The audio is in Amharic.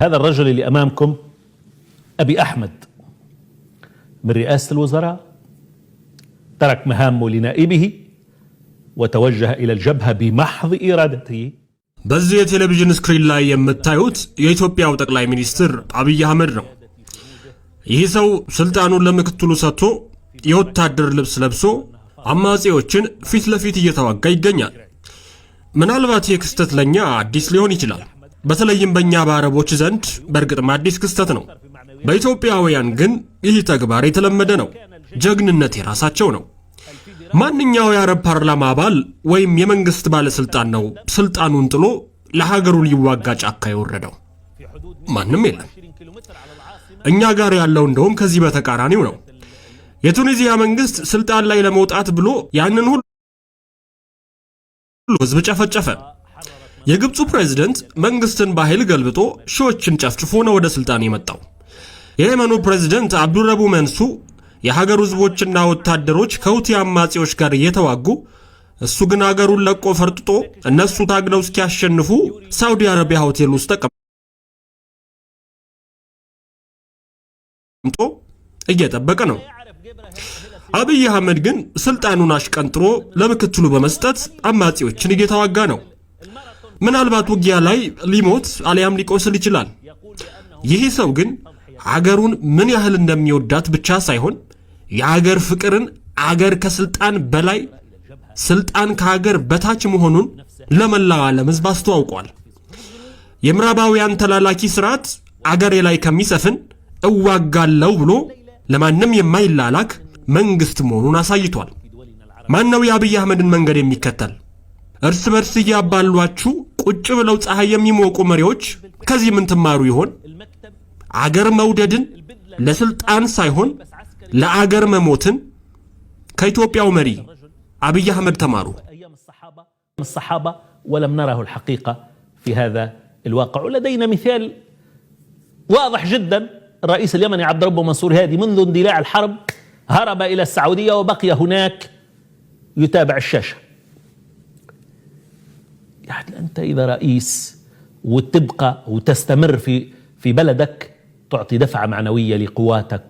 هذا الرجل اللي أمامكم أبي أحمد من رئاسة الوزراء ترك مهامه لنائبه وتوجه إلى الجبهة بمحض إرادته. በዚህ የቴሌቪዥን ስክሪን ላይ የምታዩት የኢትዮጵያው ጠቅላይ ሚኒስትር አብይ አህመድ ነው። ይህ ሰው ስልጣኑን ለምክትሉ ሰጥቶ የወታደር ልብስ ለብሶ አማጺዎችን ፊት ለፊት እየተዋጋ ይገኛል። ምናልባት ይህ ክስተት ለኛ አዲስ ሊሆን ይችላል። በተለይም በእኛ በአረቦች ዘንድ በእርግጥም አዲስ ክስተት ነው። በኢትዮጵያውያን ግን ይህ ተግባር የተለመደ ነው። ጀግንነት የራሳቸው ነው። ማንኛው የአረብ ፓርላማ አባል ወይም የመንግስት ባለስልጣን ነው ስልጣኑን ጥሎ ለሀገሩ ሊዋጋ ጫካ የወረደው? ማንም የለም። እኛ ጋር ያለው እንደውም ከዚህ በተቃራኒው ነው። የቱኒዚያ መንግስት ስልጣን ላይ ለመውጣት ብሎ ያንን ሁሉ ህዝብ ጨፈጨፈ። የግብፁ ፕሬዝዳንት መንግስትን በኃይል ገልብጦ ሺዎችን ጨፍጭፎ ነው ወደ ስልጣን የመጣው። የየመኑ ፕሬዝዳንት አብዱረቡ መንሱ የሀገሩ ህዝቦችና ወታደሮች ከሁቲ አማጺዎች ጋር እየተዋጉ እሱ ግን ሀገሩን ለቆ ፈርጥጦ እነሱ ታግለው እስኪያሸንፉ ሳውዲ አረቢያ ሆቴል ውስጥ ተቀምጦ እየጠበቀ ነው። አብይ አህመድ ግን ስልጣኑን አሽቀንጥሮ ለምክትሉ በመስጠት አማጺዎችን እየተዋጋ ነው። ምናልባት ውጊያ ላይ ሊሞት አሊያም ሊቆስል ይችላል። ይህ ሰው ግን አገሩን ምን ያህል እንደሚወዳት ብቻ ሳይሆን የአገር ፍቅርን አገር ከስልጣን በላይ ስልጣን ከአገር በታች መሆኑን ለመላው ዓለም ህዝብ አስተዋውቋል። የምዕራባውያን ተላላኪ ስርዓት አገሬ ላይ ከሚሰፍን እዋጋለው ብሎ ለማንም የማይላላክ መንግስት መሆኑን አሳይቷል። ማነው የአብይ አህመድን መንገድ የሚከተል? እርስ በርስ እያባሏችሁ ቁጭ ብለው ፀሐይ የሚሞቁ መሪዎች ከዚህ ምን ትማሩ ይሆን? አገር መውደድን ለስልጣን ሳይሆን ለአገር መሞትን ከኢትዮጵያው መሪ አብይ አህመድ ተማሩ። الصحابة ولم نره الحقيقة في هذا الواقع. ولدينا مثال واضح جدا. الرئيس اليمني عبد ربه منصور هادي منذ اندلاع الحرب هرب إلى السعودية وبقي هناك يتابع الشاشة. يعني أنت إذا رئيس وتبقى وتستمر في بلدك تعطي دفعة معنوية لقواتك